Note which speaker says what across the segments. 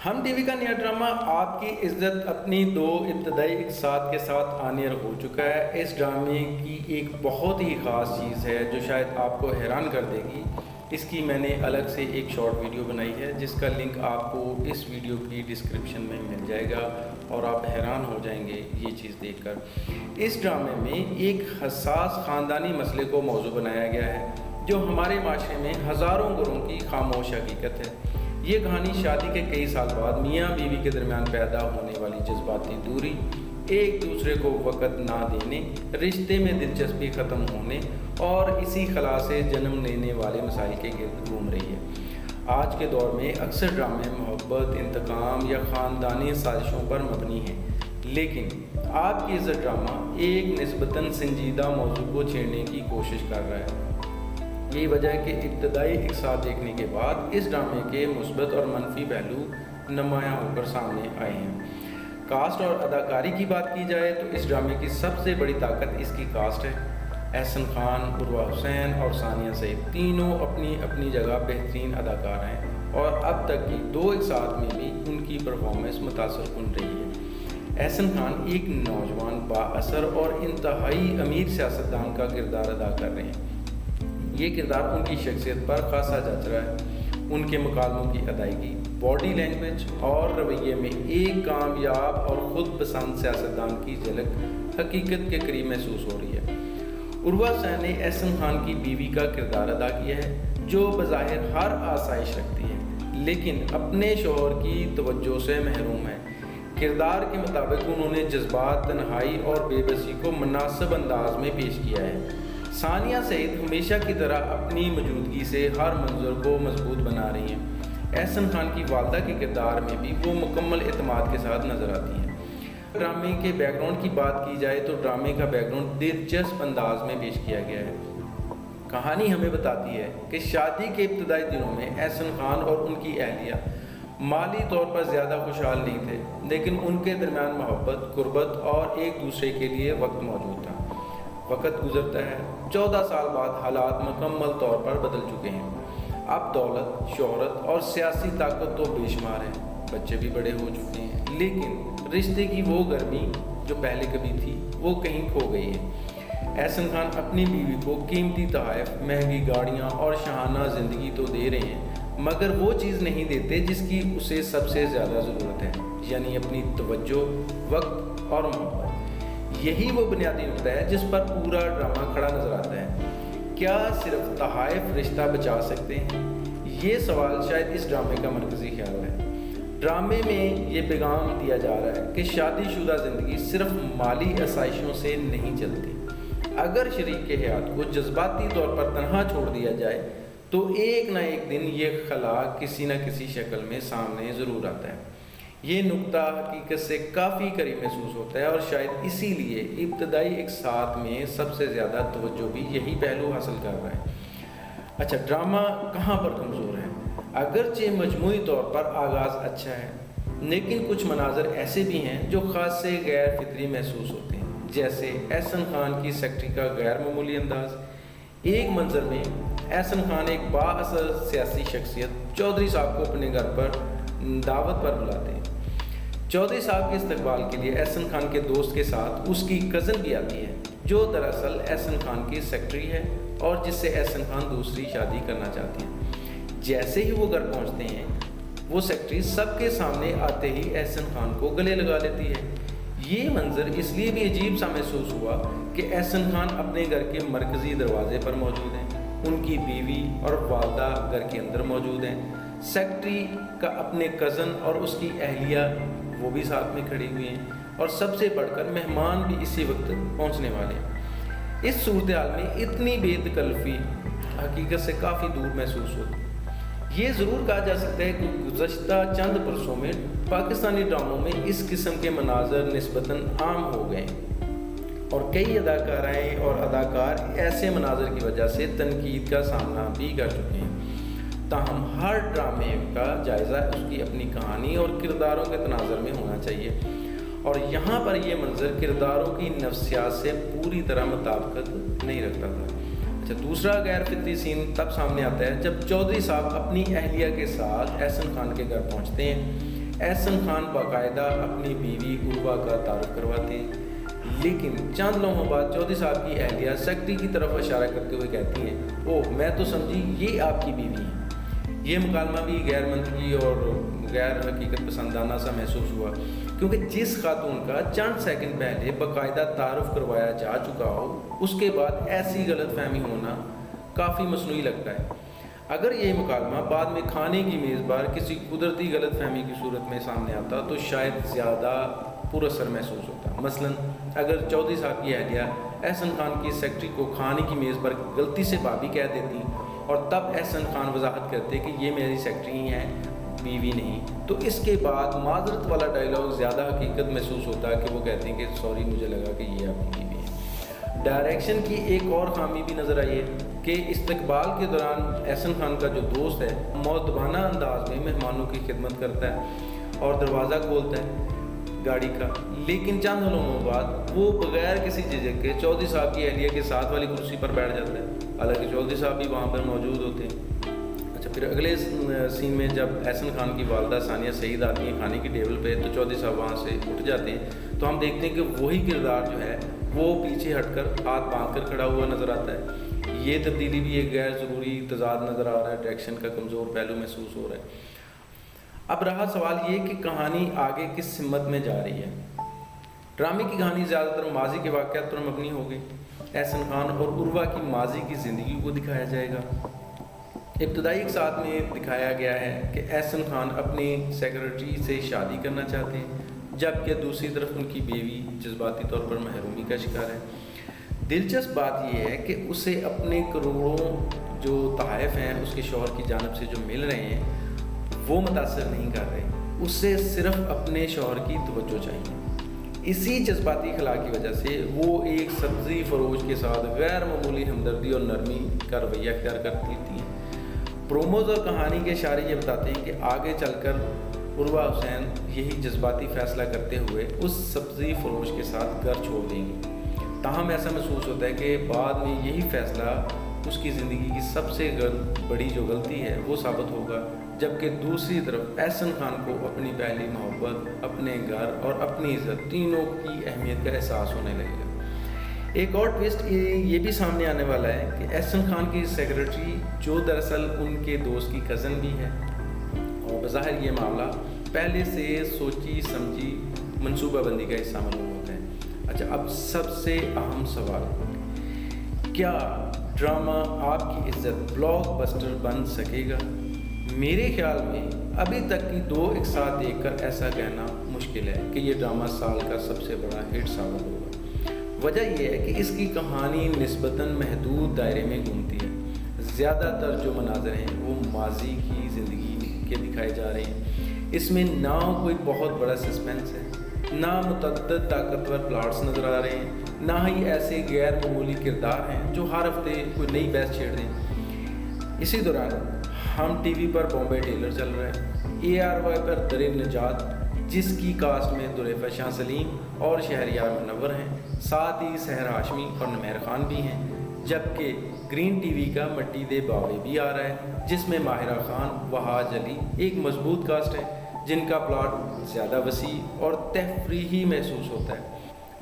Speaker 1: ہم T V کا نیا ڈرامہ آپ کی عزت اپنی دو ابتدائی اقساط کے ساتھ آنیئر ہو چکا ہے۔ اس ڈرامے کی ایک بہت ہی خاص چیز ہے جو شاید آپ کو حیران کر دے گی۔ اس کی میں نے الگ سے ایک شارٹ ویڈیو بنائی ہے جس کا لنک آپ کو اس ویڈیو کی ڈسکرپشن میں مل جائے گا اور آپ حیران ہو جائیں گے یہ چیز دیکھ کر۔ اس ڈرامے میں ایک حساس خاندانی مسئلے کو موضوع بنایا گیا ہے جو ہمارے معاشرے میں ہزاروں گھروں کی خاموش حقیقت ہے۔ یہ کہانی شادی کے کئی سال بعد میاں بیوی کے درمیان پیدا ہونے والی جذباتی دوری، ایک دوسرے کو وقت نہ دینے، رشتے میں دلچسپی ختم ہونے اور اسی خلا سے جنم لینے والے مسائل کے گرد گھوم رہی ہے۔ آج کے دور میں اکثر ڈرامے محبت، انتقام یا خاندانی سازشوں پر مبنی ہیں، لیکن آپ کی عزت ڈرامہ ایک نسبتاً سنجیدہ موضوع کو چھیڑنے کی کوشش کر رہا ہے۔ یہی وجہ ہے کہ ابتدائی اقساط دیکھنے کے بعد اس ڈرامے کے مثبت اور منفی پہلو نمایاں ہو کر سامنے آئے ہیں۔ کاسٹ اور اداکاری کی بات کی جائے تو اس ڈرامے کی سب سے بڑی طاقت اس کی کاسٹ ہے۔ احسن خان، عروہ حسین اور ثانیہ سعید تینوں اپنی اپنی جگہ بہترین اداکار ہیں اور اب تک کی دو اقساط میں بھی ان کی پرفارمنس متاثر کن رہی ہے۔ احسن خان ایک نوجوان، با اثر اور انتہائی امیر سیاستدان کا کردار ادا کر رہے ہیں۔ یہ کردار ان کی شخصیت پر خاصا جچ رہا ہے۔ ان کے مکالموں کی ادائیگی، باڈی لینگویج اور رویے میں ایک کامیاب اور خود پسند سیاستدان کی جھلک حقیقت کے قریب محسوس ہو رہی ہے۔ عروہ حسین نے احسن خان کی بیوی کا کردار ادا کیا ہے جو بظاہر ہر آسائش رکھتی ہے لیکن اپنے شوہر کی توجہ سے محروم ہے۔ کردار کے مطابق انہوں نے جذبات، تنہائی اور بے بسی کو مناسب انداز میں پیش کیا ہے۔ ثانیہ سعید ہمیشہ کی طرح اپنی موجودگی سے ہر منظر کو مضبوط بنا رہی ہیں۔ احسن خان کی والدہ کے کردار میں بھی وہ مکمل اعتماد کے ساتھ نظر آتی ہیں۔ ڈرامے کے بیک گراؤنڈ کی بات کی جائے تو ڈرامے کا بیک گراؤنڈ دلچسپ انداز میں پیش کیا گیا ہے۔ کہانی ہمیں بتاتی ہے کہ شادی کے ابتدائی دنوں میں احسن خان اور ان کی اہلیہ مالی طور پر زیادہ خوشحال نہیں تھے، لیکن ان کے درمیان محبت، قربت اور ایک دوسرے کے لیے وقت موجود تھا۔ وقت گزرتا ہے، 14 سال بعد حالات مکمل طور پر بدل چکے ہیں۔ اب دولت، شہرت اور سیاسی طاقت تو بے شمار ہے، بچے بھی بڑے ہو چکے ہیں، لیکن رشتے کی وہ گرمی جو پہلے کبھی تھی وہ کہیں کھو گئی ہے۔ احسن خان اپنی بیوی کو قیمتی تحائف، مہنگی گاڑیاں اور شاہانہ زندگی تو دے رہے ہیں، مگر وہ چیز نہیں دیتے جس کی اسے سب سے زیادہ ضرورت ہے، یعنی اپنی توجہ، وقت اور محبت۔ یہی وہ بنیادی نقطہ ہے جس پر پورا ڈرامہ کھڑا نظر آتا ہے۔ کیا صرف تحائف رشتہ بچا سکتے ہیں؟ یہ سوال شاید اس ڈرامے کا مرکزی خیال ہے۔ ڈرامے میں یہ پیغام دیا جا رہا ہے کہ شادی شدہ زندگی صرف مالی آسائشوں سے نہیں چلتی۔ اگر شریک حیات کو جذباتی طور پر تنہا چھوڑ دیا جائے تو ایک نہ ایک دن یہ خلا کسی نہ کسی شکل میں سامنے ضرور آتا ہے۔ یہ نقطہ حقیقت سے کافی قریب محسوس ہوتا ہے اور شاید اسی لیے ابتدائی اقساط میں سب سے زیادہ توجہ بھی یہی پہلو حاصل کر رہا ہے۔ اچھا، ڈرامہ کہاں پر کمزور ہے؟ اگرچہ مجموعی طور پر آغاز اچھا ہے، لیکن کچھ مناظر ایسے بھی ہیں جو خاص سے غیر فطری محسوس ہوتے ہیں، جیسے احسن خان کی سیکٹری کا غیر معمولی انداز۔ ایک منظر میں احسن خان ایک با اثر سیاسی شخصیت چودھری صاحب کو اپنے گھر پر دعوت پر بلاتے ہیں۔ چودھری صاحب کے استقبال کے لیے احسن خان کے دوست کے ساتھ اس کی کزن بھی آتی ہے جو دراصل احسن خان کی سیکرٹری ہے اور جس سے احسن خان دوسری شادی کرنا چاہتی ہیں۔ جیسے ہی وہ گھر پہنچتے ہیں، وہ سیکرٹری سب کے سامنے آتے ہی احسن خان کو گلے لگا لیتی ہے۔ یہ منظر اس لیے بھی عجیب سا محسوس ہوا کہ احسن خان اپنے گھر کے مرکزی دروازے پر موجود ہیں، ان کی بیوی اور والدہ گھر کے اندر موجود ہیں، سیکرٹری کا اپنے کزن اور اس کی اہلیہ وہ بھی ساتھ میں کھڑی ہوئی ہیں، اور سب سے بڑھ کر مہمان بھی اسی وقت پہنچنے والے ہیں۔ اس صورتحال میں اتنی بے تکلفی حقیقت سے کافی دور محسوس ہوتی ہے۔ یہ ضرور کہا جا سکتا ہے کہ گزشتہ چند برسوں میں پاکستانی ڈراموں میں اس قسم کے مناظر نسبتاً عام ہو گئے ہیں اور کئی اداکارائیں اور اداکار ایسے مناظر کی وجہ سے تنقید کا سامنا بھی کر چکے ہیں۔ تاہم ہر ڈرامے کا جائزہ اس کی اپنی کہانی اور کرداروں کے تناظر میں ہونا چاہیے، اور یہاں پر یہ منظر کرداروں کی نفسیات سے پوری طرح مطابقت نہیں رکھتا تھا۔ اچھا، دوسرا غیر فطری سین تب سامنے آتا ہے جب چودھری صاحب اپنی اہلیہ کے ساتھ احسن خان کے گھر پہنچتے ہیں۔ احسن خان باقاعدہ اپنی بیوی عروہ کا تعارف کرواتے ہیں، لیکن چند لمحوں بعد چودھری صاحب کی اہلیہ سیکرٹری کی طرف اشارہ کرتے ہوئے کہتی ہیں، اوہ میں تو سمجھی یہ آپ کی بیوی ہے۔ یہ مکالمہ بھی غیر منطقی اور غیر حقیقت پسندانہ سا محسوس ہوا، کیونکہ جس خاتون کا چند سیکنڈ پہلے باقاعدہ تعارف کروایا جا چکا ہو، اس کے بعد ایسی غلط فہمی ہونا کافی مصنوعی لگتا ہے۔ اگر یہ مکالمہ بعد میں کھانے کی میز پر کسی قدرتی غلط فہمی کی صورت میں سامنے آتا تو شاید زیادہ پر اثر محسوس ہوتا۔ مثلاً اگر چودھری صاحب کی اہلیہ احسن خان کی سیکرٹری کو کھانے کی میز پر غلطی سے بھابھی کہہ دیتی اور تب احسن خان وضاحت کرتے کہ یہ میری سیکرٹری ہی ہے، بیوی نہیں، تو اس کے بعد معذرت والا ڈائلاگ زیادہ حقیقت محسوس ہوتا ہے کہ وہ کہتے ہیں کہ سوری مجھے لگا کہ یہ آپ کی بیوی ہے۔ ڈائریکشن کی ایک اور خامی بھی نظر آئی ہے کہ استقبال کے دوران احسن خان کا جو دوست ہے مؤدبانہ انداز میں مہمانوں کی خدمت کرتا ہے اور دروازہ کھولتا ہے گاڑی کا، لیکن چند لمحوں بعد وہ بغیر کسی جھجک کے چودھری صاحب کی اہلیہ کے ساتھ والی کرسی پر بیٹھ جاتا ہے، حالانکہ چودھری صاحب بھی وہاں پر موجود ہوتے ہیں۔ اچھا، پھر اگلے سین میں جب احسن خان کی والدہ ثانیہ سعید آتی ہیں کھانے کی ٹیبل پہ تو چودھری صاحب وہاں سے اٹھ جاتے ہیں، تو ہم دیکھتے ہیں کہ وہی کردار جو ہے وہ پیچھے ہٹ کر ہاتھ باندھ کر کھڑا ہوا نظر آتا ہے۔ یہ تبدیلی بھی ایک غیر ضروری تضاد نظر آ رہا ہے، ڈائریکشن کا کمزور پہلو محسوس ہو رہا ہے۔ اب رہا سوال یہ کہ کہانی آگے کس سمت میں جا رہی ہے۔ ڈرامے کی کہانی زیادہ تر ماضی کے واقعات پر مبنی ہوگی۔ احسن خان اور عروہ کی ماضی کی زندگی کو دکھایا جائے گا۔ ابتدائی ایک ساتھ میں دکھایا گیا ہے کہ احسن خان اپنی سیکرٹری سے شادی کرنا چاہتے ہیں، جبکہ دوسری طرف ان کی بیوی جذباتی طور پر محرومی کا شکار ہے۔ دلچسپ بات یہ ہے کہ اسے اپنے کروڑوں جو تحائف ہیں اس کے شوہر کی جانب سے جو مل رہے ہیں وہ متاثر نہیں کر رہے، اسے صرف اپنے شوہر کی توجہ چاہیے۔ اسی جذباتی اخلاق کی وجہ سے وہ ایک سبزی فروش کے ساتھ غیر معمولی ہمدردی اور نرمی کا رویہ اختیار کر لیتی ہیں۔ پروموز اور کہانی کے اشارے یہ بتاتے ہیں کہ آگے چل کر عروہ حسین یہی جذباتی فیصلہ کرتے ہوئے اس سبزی فروش کے ساتھ گھر چھوڑ دیں گی۔ تاہم ایسا محسوس ہوتا ہے کہ بعد میں یہی فیصلہ اس کی زندگی کی سب سے بڑی جو غلطی ہے وہ ثابت ہوگا، جبکہ دوسری طرف احسن خان کو اپنی پہلی محبت، اپنے گھر اور اپنی عزت تینوں کی اہمیت کا احساس ہونے لگے گا۔ ایک اور ٹویسٹ یہ بھی سامنے آنے والا ہے کہ احسن خان کی سیکرٹری جو دراصل ان کے دوست کی کزن بھی ہے، اور بظاہر یہ معاملہ پہلے سے سوچی سمجھی منصوبہ بندی کا حصہ معلوم ہوتا ہے۔ اچھا، اب سب سے اہم سوال، کیا ڈرامہ آپ کی عزت بلاک بسٹر بن سکے گا؟ میرے خیال میں ابھی تک کی دو ایک ساتھ دیکھ کر ایسا کہنا مشکل ہے کہ یہ ڈرامہ سال کا سب سے بڑا ہٹ ثابت ہوگا۔ وجہ یہ ہے کہ اس کی کہانی نسبتاً محدود دائرے میں گھومتی ہے۔ زیادہ تر جو مناظر ہیں وہ ماضی کی زندگی کے دکھائے جا رہے ہیں۔ اس میں نہ کوئی بہت بڑا سسپینس ہے، نہ متعدد طاقتور پلاٹس نظر آ رہے ہیں، نہ ہی ایسے غیر معمولی کردار ہیں جو ہر ہفتے کوئی نئی بحث چھیڑ دیں۔ اسی دوران ہم ٹی وی پر بامبے ٹیلر چل رہا ہے، ARY پر در نجات جس کی کاسٹ میں دریفہ شاہ سلیم اور شہریار منور ہیں، ساتھ ہی سحر ہاشمی اور نمیر خان بھی ہیں، جبکہ گرین ٹی وی کا مٹی دے باوے بھی آ رہا ہے جس میں ماہرہ خان، وہاج علی ایک مضبوط کاسٹ ہے جن کا پلاٹ زیادہ وسیع اور تفریحی محسوس ہوتا ہے۔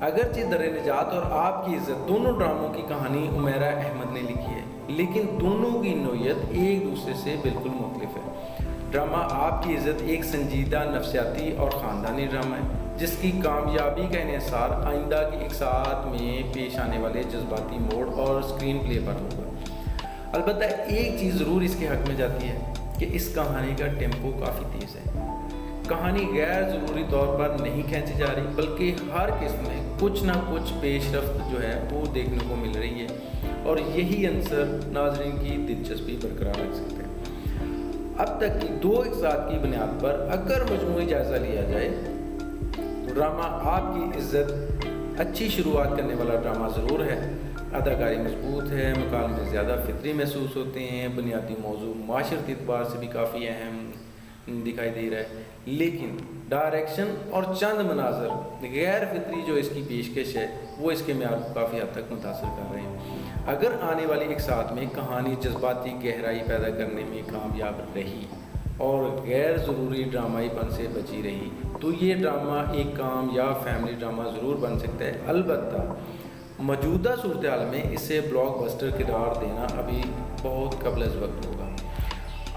Speaker 1: اگرچہ در نجات اور آپ کی عزت دونوں ڈراموں کی کہانی عمیرہ احمد نے لکھی ہے، لیکن دونوں کی نوعیت ایک دوسرے سے بالکل مختلف ہے۔ ڈرامہ آپ کی عزت ایک سنجیدہ نفسیاتی اور خاندانی ڈرامہ ہے جس کی کامیابی کا انحصار آئندہ کی ایک ساتھ میں پیش آنے والے جذباتی موڑ اور اسکرین پلے پر ہوگا۔ البتہ ایک چیز ضرور اس کے حق میں جاتی ہے کہ اس کہانی کا ٹیمپو کافی تیز ہے۔ کہانی غیر ضروری طور پر نہیں کھینچی جا رہی، بلکہ ہر قسط میں کچھ نہ کچھ پیش رفت جو ہے وہ دیکھنے کو مل رہی ہے، اور یہی عنصر ناظرین کی دلچسپی برقرار رکھ سکتے ہیں۔ اب تک کی دو ایک ساتھ کی بنیاد پر اگر مجموعی جائزہ لیا جائے تو ڈرامہ آپ کی عزت اچھی شروعات کرنے والا ڈرامہ ضرور ہے۔ اداکاری مضبوط ہے، مکالمے زیادہ فطری محسوس ہوتے ہیں، بنیادی موضوع معاشرتی اعتبار سے بھی کافی اہم دکھائی دے رہا ہے، لیکن ڈائریکشن اور چند مناظر غیر فطری جو اس کی پیشکش ہے وہ اس کے معیار کو کافی حد تک متاثر کر رہے ہیں۔ اگر آنے والی ایک ساتھ میں کہانی جذباتی گہرائی پیدا کرنے میں کامیاب رہی اور غیر ضروری ڈرامائی پن سے بچی رہی تو یہ ڈرامہ ایک کامیاب فیملی ڈرامہ ضرور بن سکتا ہے۔ البتہ موجودہ صورتحال میں اسے بلاک بسٹر قرار دینا ابھی بہت قبل از وقت ہوگا۔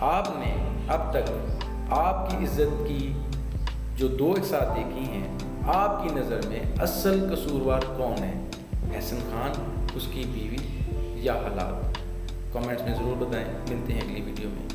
Speaker 1: آپ نے اب تک آپ کی عزت کی جو 2 ایک ساتھ دیکھی ہیں، آپ کی نظر میں اصل قصوروار کون ہے؟ احسن خان، اس کی بیوی یا حالات؟ کامنٹس میں ضرور بتائیں۔ ملتے ہیں اگلی ویڈیو میں۔